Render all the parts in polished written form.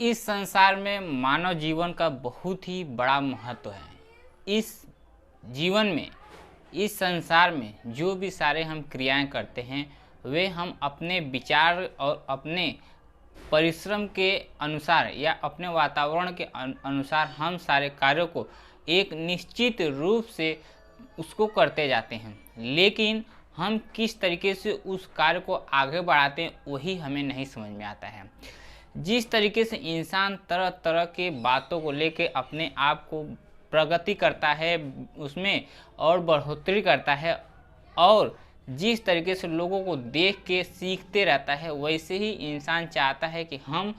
इस संसार में मानव जीवन का बहुत ही बड़ा महत्व है। इस जीवन में, इस संसार में जो भी सारे हम क्रियाएं करते हैं वे हम अपने विचार और अपने परिश्रम के अनुसार या अपने वातावरण के अनुसार हम सारे कार्यों को एक निश्चित रूप से उसको करते जाते हैं, लेकिन हम किस तरीके से उस कार्य को आगे बढ़ाते हैं वही हमें नहीं समझ में आता है। जिस तरीके से इंसान तरह तरह के बातों को लेके अपने आप को प्रगति करता है, उसमें और बढ़ोतरी करता है और जिस तरीके से लोगों को देख के सीखते रहता है, वैसे ही इंसान चाहता है कि हम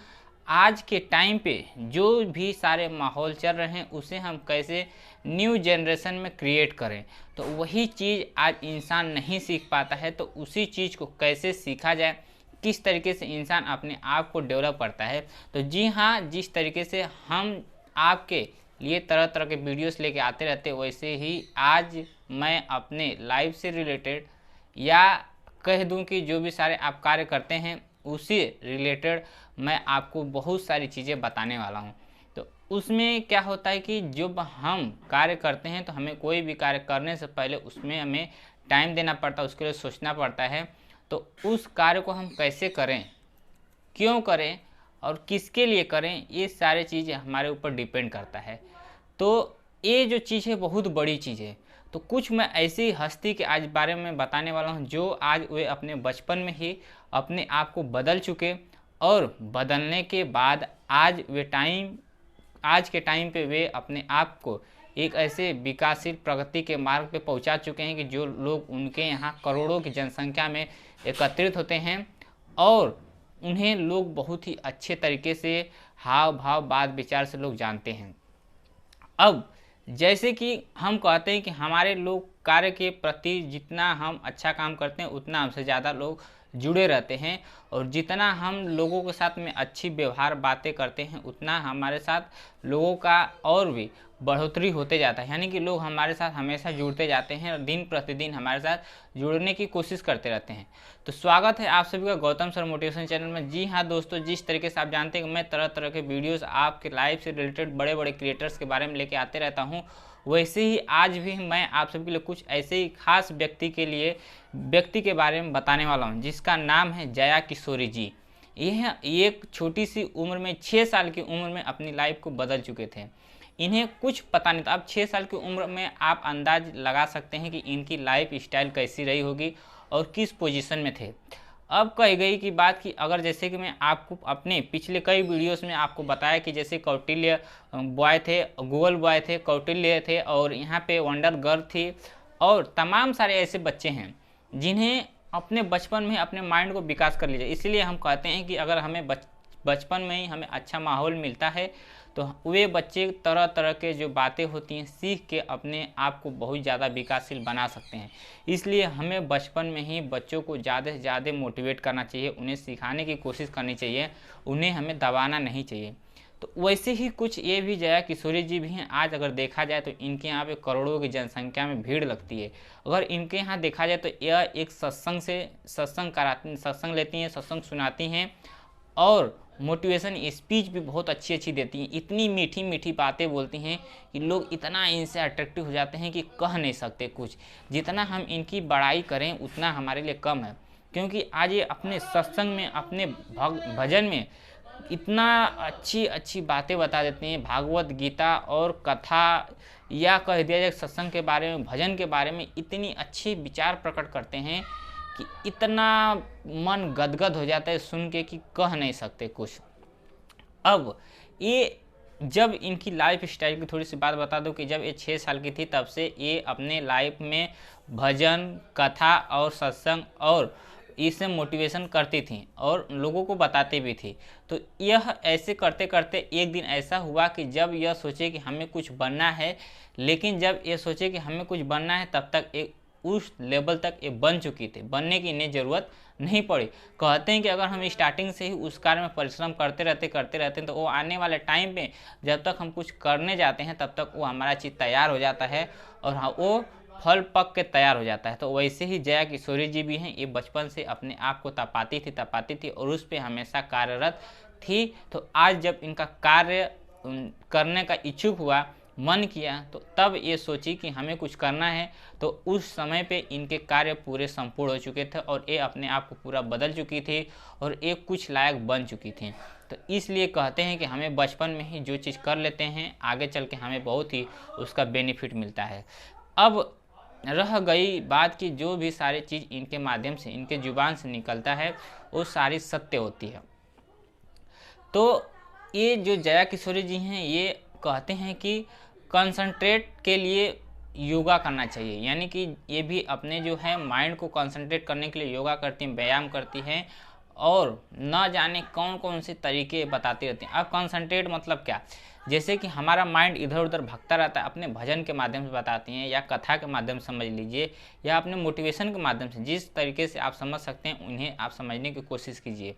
आज के टाइम पे जो भी सारे माहौल चल रहे हैं उसे हम कैसे न्यू जनरेशन में क्रिएट करें। तो वही चीज़ आज इंसान नहीं सीख पाता है, तो उसी चीज़ को कैसे सीखा जाए, किस तरीके से इंसान अपने आप को डेवलप करता है। तो जी हाँ, जिस तरीके से हम आपके लिए तरह तरह के वीडियोस लेके आते रहते, वैसे ही आज मैं अपने लाइफ से रिलेटेड या कह दूं कि जो भी सारे आप कार्य करते हैं उसी रिलेटेड मैं आपको बहुत सारी चीज़ें बताने वाला हूं। तो उसमें क्या होता है कि जब हम कार्य करते हैं तो हमें कोई भी कार्य करने से पहले उसमें हमें टाइम देना पड़ता है, उसके लिए सोचना पड़ता है। तो उस कार्य को हम कैसे करें, क्यों करें और किसके लिए करें, ये सारी चीज़ें हमारे ऊपर डिपेंड करता है। तो ये जो चीज़ है बहुत बड़ी चीज़ है। तो कुछ मैं ऐसी हस्ती के आज बारे में बताने वाला हूँ जो आज वे अपने बचपन में ही अपने आप को बदल चुके और बदलने के बाद आज के टाइम पे वे अपने आप को एक ऐसे विकासशील प्रगति के मार्ग पे पहुंचा चुके हैं कि जो लोग उनके यहाँ करोड़ों की जनसंख्या में एकत्रित होते हैं और उन्हें लोग बहुत ही अच्छे तरीके से हाव भाव बात विचार से लोग जानते हैं। अब जैसे कि हम कहते हैं कि हमारे लोग कार्य के प्रति जितना हम अच्छा काम करते हैं उतना हमसे ज़्यादा लोग जुड़े रहते हैं और जितना हम लोगों के साथ में अच्छी व्यवहार बातें करते हैं उतना हमारे साथ लोगों का और भी बढ़ोतरी होते जाता है। यानी कि लोग हमारे साथ हमेशा जुड़ते जाते हैं और दिन प्रतिदिन हमारे साथ जुड़ने की कोशिश करते रहते हैं। तो स्वागत है आप सभी का गौतम सर मोटिवेशन चैनल में। जी हाँ दोस्तों, जिस तरीके से आप जानते हैं कि मैं तरह तरह के वीडियोस आपके लाइफ से रिलेटेड बड़े बड़े क्रिएटर्स के बारे में लेके आते रहता हूँ, वैसे ही आज भी मैं आप सभी के लिए कुछ ऐसे ही खास व्यक्ति के बारे में बताने वाला हूँ जिसका नाम है जया किशोरी जी। यह एक छोटी सी उम्र में 6 साल की उम्र में अपनी लाइफ को बदल चुके थे। इन्हें कुछ पता नहीं था। अब 6 साल की उम्र में आप अंदाज लगा सकते हैं कि इनकी लाइफ स्टाइल कैसी रही होगी और किस पोजीशन में थे। अब कही गई की बात कि अगर जैसे कि मैं आपको अपने पिछले कई वीडियोस में आपको बताया कि जैसे कौटिल्य बॉय थे, गूगल बॉय थे, कौटिल्य थे और यहाँ पे वंडर गर्ल थी और तमाम सारे ऐसे बच्चे हैं जिन्हें अपने बचपन में अपने माइंड को विकास कर लीजिए। इसलिए हम कहते हैं कि अगर हमें बचपन में ही हमें अच्छा माहौल मिलता है तो वे बच्चे तरह तरह के जो बातें होती हैं सीख के अपने आप को बहुत ज़्यादा विकासशील बना सकते हैं। इसलिए हमें बचपन में ही बच्चों को ज़्यादा से ज़्यादा मोटिवेट करना चाहिए, उन्हें सिखाने की कोशिश करनी चाहिए, उन्हें हमें दबाना नहीं चाहिए। तो वैसे ही कुछ ये भी जया किशोरी जी भी हैं। आज अगर देखा जाए तो इनके यहाँ पे करोड़ों की जनसंख्या में भीड़ लगती है। अगर इनके यहाँ देखा जाए तो यह एक सत्संग लेती हैं, सत्संग सुनाती हैं और मोटिवेशन स्पीच भी बहुत अच्छी अच्छी देती हैं। इतनी मीठी मीठी बातें बोलती हैं कि लोग इतना इनसे अट्रैक्टिव हो जाते हैं कि कह नहीं सकते कुछ। जितना हम इनकी बड़ाई करें उतना हमारे लिए कम है, क्योंकि आज ये अपने सत्संग में, अपने भजन में इतना अच्छी अच्छी बातें बता देती हैं। भागवत गीता और कथा या कह दिया जाए सत्संग के बारे में, भजन के बारे में इतनी अच्छी विचार प्रकट करते हैं कि इतना मन गदगद हो जाता है सुन के कि कह नहीं सकते कुछ। अब ये जब इनकी लाइफ स्टाइल की थोड़ी सी बात बता दूं कि जब ये 6 साल की थी तब से ये अपने लाइफ में भजन, कथा और सत्संग और इससे मोटिवेशन करती थी और लोगों को बताती भी थी। तो यह ऐसे करते करते एक दिन ऐसा हुआ कि जब यह सोचे कि हमें कुछ बनना है, लेकिन जब ये सोचे कि हमें कुछ बनना है तब तक एक उस लेवल तक ये बन चुकी थी, बनने की इन्हें ज़रूरत नहीं पड़ी। कहते हैं कि अगर हम स्टार्टिंग से ही उस कार्य में परिश्रम करते रहते हैं तो वो आने वाले टाइम पे जब तक हम कुछ करने जाते हैं तब तक वो हमारा चीज़ तैयार हो जाता है और हाँ वो फल पक के तैयार हो जाता है। तो वैसे ही जया किशोरी जी भी हैं। ये बचपन से अपने आप को तपाती थी और उस पर हमेशा कार्यरत थी, तो आज जब इनका कार्य करने का इच्छुक हुआ, मन किया, तो तब ये सोची कि हमें कुछ करना है, तो उस समय पे इनके कार्य पूरे संपूर्ण हो चुके थे और ये अपने आप को पूरा बदल चुकी थी और एक कुछ लायक बन चुकी थी। तो इसलिए कहते हैं कि हमें बचपन में ही जो चीज़ कर लेते हैं, आगे चल के हमें बहुत ही उसका बेनिफिट मिलता है। अब रह गई बात कि जो भी सारी चीज़ इनके माध्यम से, इनके जुबान से निकलता है, वो सारी सत्य होती है। तो ये जो जया किशोरी जी हैं, ये कहते हैं कि कंसंट्रेट के लिए योगा करना चाहिए, यानी कि ये भी अपने जो है माइंड को कंसंट्रेट करने के लिए योगा करती हैं, व्यायाम करती हैं और न जाने कौन कौन से तरीके बताती रहती हैं। अब कंसंट्रेट मतलब क्या, जैसे कि हमारा माइंड इधर उधर भटकता रहता है, अपने भजन के माध्यम से बताती हैं या कथा के माध्यम से समझ लीजिए या अपने मोटिवेशन के माध्यम से, जिस तरीके से आप समझ सकते हैं उन्हें आप समझने की कोशिश कीजिए।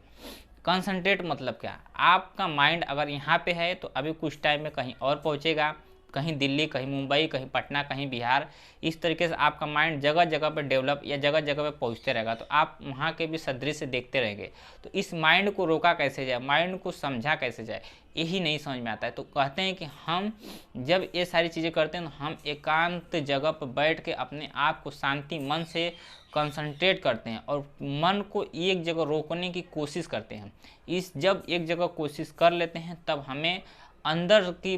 कंसंट्रेट मतलब क्या, आपका माइंड अगर यहाँ पे है तो अभी कुछ टाइम में कहीं और पहुँचेगा, कहीं दिल्ली, कहीं मुंबई, कहीं पटना, कहीं बिहार, इस तरीके से आपका माइंड जगह जगह पर डेवलप या जगह जगह पर पहुंचते रहेगा, तो आप वहाँ के भी सदृश्य देखते रहेंगे। तो इस माइंड को रोका कैसे जाए, माइंड को समझा कैसे जाए, यही नहीं समझ में आता है। तो कहते हैं कि हम जब ये सारी चीज़ें करते हैं तो हम एकांत जगह पर बैठ के अपने आप को शांति मन से कंसंट्रेट करते हैं और मन को एक जगह रोकने की कोशिश करते हैं। जब एक जगह कोशिश कर लेते हैं तब हमें अंदर की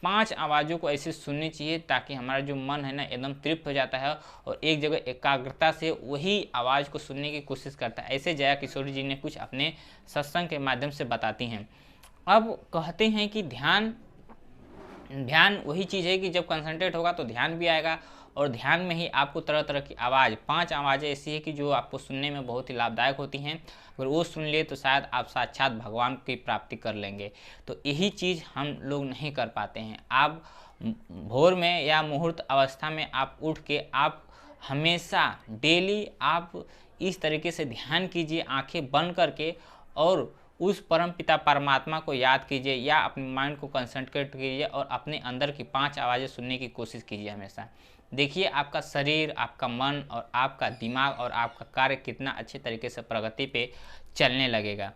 5 आवाज़ों को ऐसे सुननी चाहिए ताकि हमारा जो मन है ना एकदम तृप्त हो जाता है और एक जगह एकाग्रता से वही आवाज़ को सुनने की कोशिश करता है। ऐसे जया किशोरी जी ने कुछ अपने सत्संग के माध्यम से बताती हैं। अब कहते हैं कि ध्यान वही चीज़ है कि जब कंसंट्रेट होगा तो ध्यान भी आएगा और ध्यान में ही आपको तरह तरह की आवाज़, 5 आवाज़ें ऐसी है कि जो आपको सुनने में बहुत ही लाभदायक होती हैं। अगर वो सुन लिए तो शायद आप साक्षात भगवान की प्राप्ति कर लेंगे। तो यही चीज़ हम लोग नहीं कर पाते हैं। आप भोर में या मुहूर्त अवस्था में आप उठ के आप हमेशा डेली आप इस तरीके से ध्यान कीजिए, आंखें बंद करके, और उस परम पिता परमात्मा को याद कीजिए या अपने माइंड को कंसंट्रेट कीजिए और अपने अंदर की 5 आवाज़ें सुनने की कोशिश कीजिए हमेशा। देखिए आपका शरीर, आपका मन और आपका दिमाग और आपका कार्य कितना अच्छे तरीके से प्रगति पे चलने लगेगा।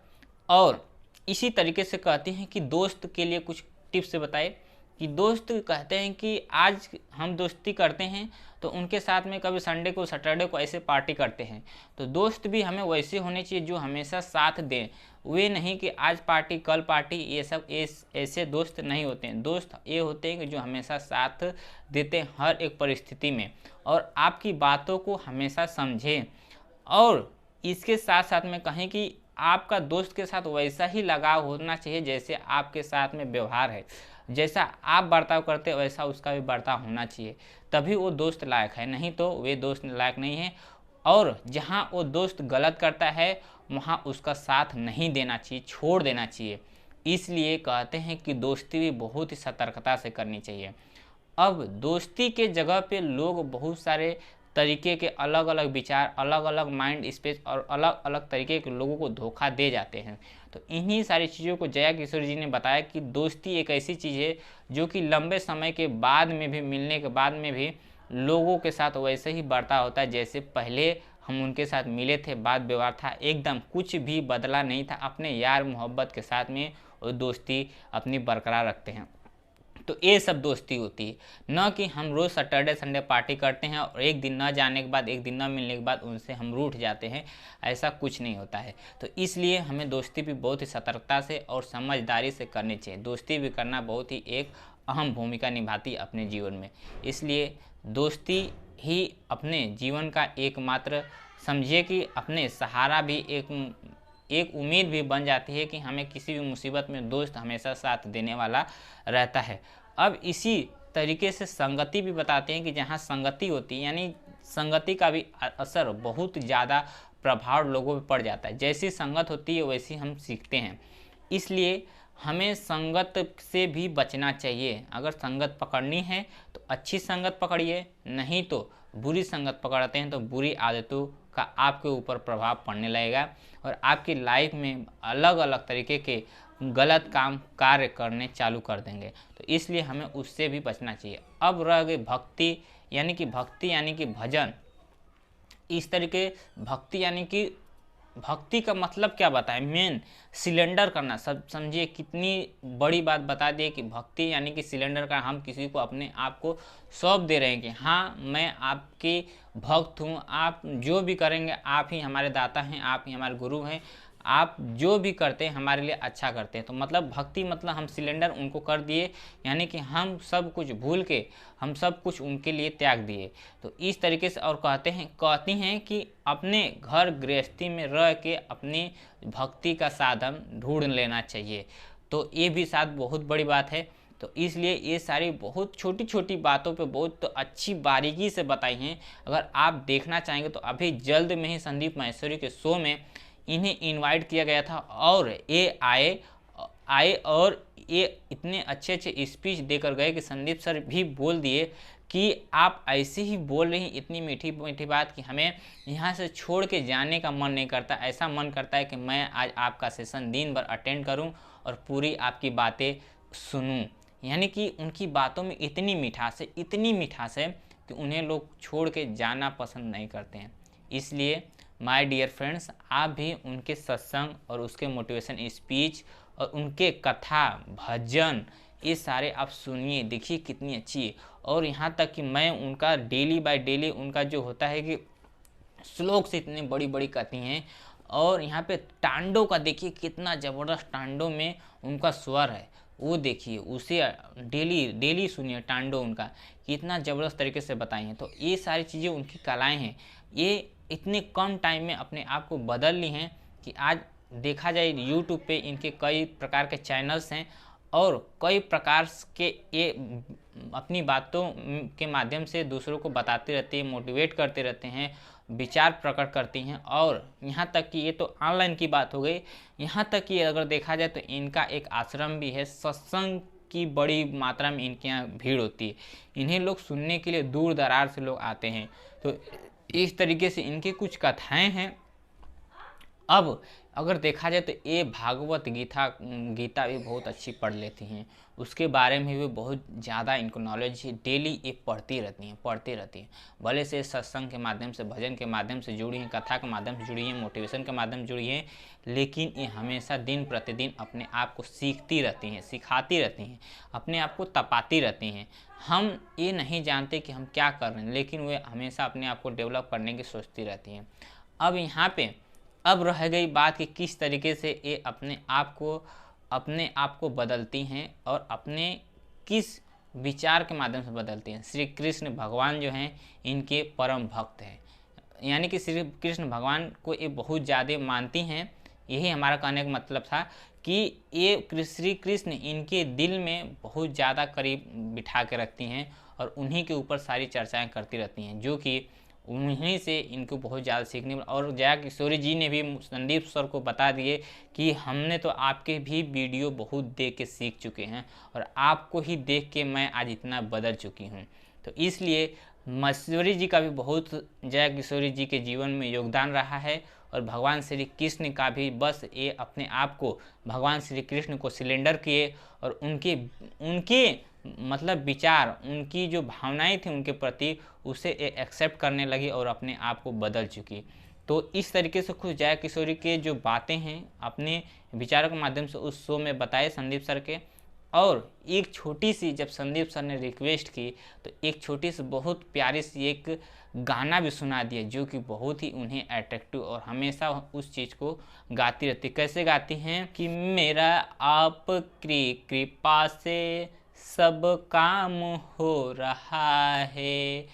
और इसी तरीके से कहते हैं कि दोस्त के लिए कुछ टिप्स बताए कि दोस्त कहते हैं कि आज हम दोस्ती करते हैं तो उनके साथ में कभी संडे को, सैटरडे को ऐसे पार्टी करते हैं, तो दोस्त भी हमें वैसे होने चाहिए जो हमेशा साथ दें। वे नहीं कि आज पार्टी कल पार्टी, ये सब ऐसे दोस्त नहीं होते हैं। दोस्त ये होते हैं कि जो हमेशा साथ देते हैं हर एक परिस्थिति में और आपकी बातों को हमेशा समझें। और इसके साथ साथ में कहें कि आपका दोस्त के साथ वैसा ही लगाव होना चाहिए जैसे आपके साथ में व्यवहार है, जैसा आप बर्ताव करते हैं वैसा उसका भी बर्ताव होना चाहिए, तभी वो दोस्त लायक है, नहीं तो वे दोस्त लायक नहीं है। और जहाँ वो दोस्त गलत करता है वहाँ उसका साथ नहीं देना चाहिए, छोड़ देना चाहिए। इसलिए कहते हैं कि दोस्ती भी बहुत ही सतर्कता से करनी चाहिए। अब दोस्ती के जगह पे लोग बहुत सारे तरीके के अलग अलग विचार, अलग अलग माइंड स्पेस और अलग अलग तरीके के लोगों को धोखा दे जाते हैं। तो इन्हीं सारी चीज़ों को जया किशोरी जी ने बताया कि दोस्ती एक ऐसी चीज़ है जो कि लंबे समय के बाद में भी, मिलने के बाद में भी लोगों के साथ वैसे ही बर्ताव होता है जैसे पहले हम उनके साथ मिले थे, बात व्यवहार था, एकदम कुछ भी बदला नहीं था। अपने यार मोहब्बत के साथ में वो दोस्ती अपनी बरकरार रखते हैं। तो ये सब दोस्ती होती है, न कि हम रोज़ सैटरडे संडे पार्टी करते हैं और एक दिन न जाने के बाद, एक दिन न मिलने के बाद उनसे हम रूठ जाते हैं। ऐसा कुछ नहीं होता है। तो इसलिए हमें दोस्ती भी बहुत ही सतर्कता से और समझदारी से करनी चाहिए। दोस्ती भी करना बहुत ही एक अहम भूमिका निभाती है अपने जीवन में। इसलिए दोस्ती ही अपने जीवन का एकमात्र, समझिए कि अपने सहारा भी एक उम्मीद भी बन जाती है कि हमें किसी भी मुसीबत में दोस्त हमेशा साथ देने वाला रहता है। अब इसी तरीके से संगति भी बताते हैं कि जहाँ संगति होती है, यानी संगति का भी असर बहुत ज़्यादा प्रभाव लोगों पर पड़ जाता है। जैसी संगत होती है वैसी हम सीखते हैं। इसलिए हमें संगत से भी बचना चाहिए। अगर संगत पकड़नी है तो अच्छी संगत पकड़िए, नहीं तो बुरी संगत पकड़ते हैं तो बुरी आदतों का आपके ऊपर प्रभाव पड़ने लगेगा और आपकी लाइफ में अलग अलग तरीके के गलत काम कार्य करने चालू कर देंगे। तो इसलिए हमें उससे भी बचना चाहिए। अब रह गई भक्ति, यानी कि भजन। इस तरीके भक्ति यानी कि भक्ति का मतलब क्या बताएं, मेन सिलेंडर करना। सब समझिए कितनी बड़ी बात बता दिए कि भक्ति यानी कि सिलेंडर का, हम किसी को अपने आप को सौंप दे रहे हैं कि हाँ मैं आपके भक्त हूँ, आप जो भी करेंगे आप ही हमारे दाता हैं, आप ही हमारे गुरु हैं, आप जो भी करते हैं हमारे लिए अच्छा करते हैं। तो मतलब भक्ति मतलब हम सिलेंडर उनको कर दिए, यानी कि हम सब कुछ भूल के हम सब कुछ उनके लिए त्याग दिए। तो इस तरीके से और कहती हैं कि अपने घर गृहस्थी में रह के अपनी भक्ति का साधन ढूंढ लेना चाहिए। तो ये भी साथ बहुत बड़ी बात है। तो इसलिए ये सारी बहुत छोटी छोटी बातों पे बहुत तो अच्छी बारीकी से बताई हैं। अगर आप देखना चाहेंगे तो अभी जल्द में ही संदीप माहेश्वरी के शो में इन्हें इनवाइट किया गया था और ये आए और ये इतने अच्छे अच्छे स्पीच देकर गए कि संदीप सर भी बोल दिए कि आप ऐसे ही बोल रही इतनी मीठी मीठी बात कि हमें यहाँ से छोड़ के जाने का मन नहीं करता। ऐसा मन करता है कि मैं आज आपका सेशन दिन भर अटेंड करूँ और पूरी आपकी बातें सुनूँ। यानी कि उनकी बातों में इतनी मिठास है कि उन्हें लोग छोड़ के जाना पसंद नहीं करते हैं। इसलिए माय डियर फ्रेंड्स, आप भी उनके सत्संग और उसके मोटिवेशन स्पीच और उनके कथा भजन ये सारे आप सुनिए, देखिए कितनी अच्छी। और यहाँ तक कि मैं उनका डेली बाय डेली उनका जो होता है कि श्लोक से इतनी बड़ी बड़ी कहती हैं। और यहाँ पे टांडो का देखिए कितना ज़बरदस्त टांडो में उनका स्वर है, वो देखिए, उसे डेली सुनिए टांडो उनका कितना ज़बरदस्त तरीके से बताई हैं। तो ये सारी चीज़ें उनकी कलाएं हैं, ये इतने कम टाइम में अपने आप को बदल ली हैं कि आज देखा जाए यूट्यूब पे इनके कई प्रकार के चैनल्स हैं और कई प्रकार के ये अपनी बातों के माध्यम से दूसरों को बताते रहते हैं, मोटिवेट करते रहते हैं, विचार प्रकट करती हैं। और यहाँ तक कि ये तो ऑनलाइन की बात हो गई, यहाँ तक कि अगर देखा जाए तो इनका एक आश्रम भी है, सत्संग की बड़ी मात्रा में इनके यहाँ भीड़ होती है, इन्हें लोग सुनने के लिए दूर दरार से लोग आते हैं। तो इस तरीके से इनकी कुछ कथाएं हैं। अब अगर देखा जाए तो ये भागवत गीता भी बहुत अच्छी पढ़ लेती हैं, उसके बारे में भी बहुत ज़्यादा इनको नॉलेज है, डेली ये पढ़ती रहती हैं। भले से सत्संग के माध्यम से, भजन के माध्यम से जुड़ी हैं, कथा के माध्यम से जुड़ी हैं, मोटिवेशन के माध्यम से जुड़ी हैं, लेकिन ये हमेशा दिन प्रतिदिन अपने आप को सीखती रहती हैं, सिखाती रहती हैं, अपने आप को तपाती रहती हैं। हम ये नहीं जानते कि हम क्या कर रहे हैं, लेकिन वे हमेशा अपने आप को डेवलप करने की सोचती रहती हैं। अब यहाँ पे अब रह गई बात कि किस तरीके से ये अपने आप को बदलती हैं और अपने किस विचार के माध्यम से बदलती हैं। श्री कृष्ण भगवान जो हैं इनके परम भक्त हैं, यानी कि श्री कृष्ण भगवान को ये बहुत ज़्यादा मानती हैं। यही हमारा कहने का मतलब था कि ये श्री कृष्ण इनके दिल में बहुत ज़्यादा करीब बिठा के रखती हैं और उन्हीं के ऊपर सारी चर्चाएँ करती रहती हैं, जो कि उन्हीं से इनको बहुत ज़्यादा सीखने। और जया किशोरी जी ने भी संदीप सर को बता दिए कि हमने तो आपके भी वीडियो बहुत देख के सीख चुके हैं और आपको ही देख के मैं आज इतना बदल चुकी हूँ। तो इसलिए माहेश्वरी जी का भी बहुत जया किशोरी जी के जीवन में योगदान रहा है और भगवान श्री कृष्ण का भी, बस ये अपने आप को भगवान श्री कृष्ण को सिलेंडर किए और उनके मतलब विचार, उनकी जो भावनाएं थी उनके प्रति, उसे एक्सेप्ट करने लगी और अपने आप को बदल चुकी। तो इस तरीके से खुद जया किशोरी के जो बातें हैं अपने विचारों के माध्यम से उस शो में बताए संदीप सर के। और एक छोटी सी, जब संदीप सर ने रिक्वेस्ट की तो एक छोटी सी बहुत प्यारी सी एक गाना भी सुना दिया, जो कि बहुत ही उन्हें अट्रैक्टिव और हमेशा उस चीज़ को गाती रहती। कैसे गाती हैं कि मेरा आपकी कृपा से सब काम हो रहा है,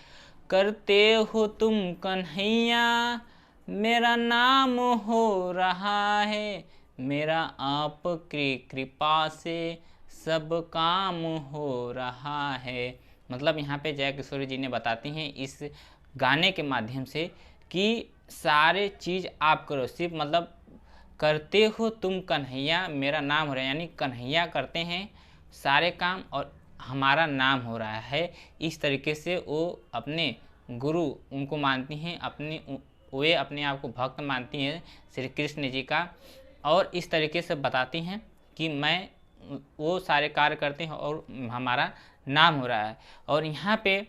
करते हो तुम कन्हैया मेरा नाम हो रहा है, मेरा आपकी कृपा से सब काम हो रहा है। मतलब यहाँ पे जया किशोरी जी ने बताती हैं इस गाने के माध्यम से कि सारे चीज़ आप करो, सिर्फ मतलब करते हो तुम कन्हैया मेरा नाम हो रहा है, यानी कन्हैया करते हैं सारे काम और हमारा नाम हो रहा है। इस तरीके से वो अपने गुरु उनको मानती हैं, वे अपने आप को भक्त मानती हैं श्री कृष्ण जी का, और इस तरीके से बताती हैं कि वो सारे कार्य करते हैं और हमारा नाम हो रहा है। और यहाँ पे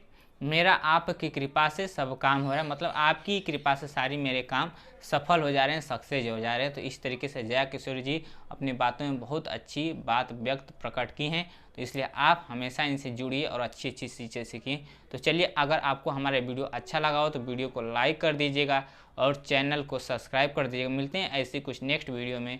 मेरा आपकी कृपा से सब काम हो रहा है, मतलब आपकी कृपा से सारी मेरे काम सफल हो जा रहे हैं, सक्सेस हो जा रहे हैं। तो इस तरीके से जया किशोरी जी अपनी बातों में बहुत अच्छी बात व्यक्त प्रकट की हैं। तो इसलिए आप हमेशा इनसे जुड़िए और अच्छी अच्छी चीज़ें सीखिए। तो चलिए, अगर आपको हमारा वीडियो अच्छा लगा हो तो वीडियो को लाइक कर दीजिएगा और चैनल को सब्सक्राइब कर दीजिएगा। मिलते हैं ऐसी कुछ नेक्स्ट वीडियो में।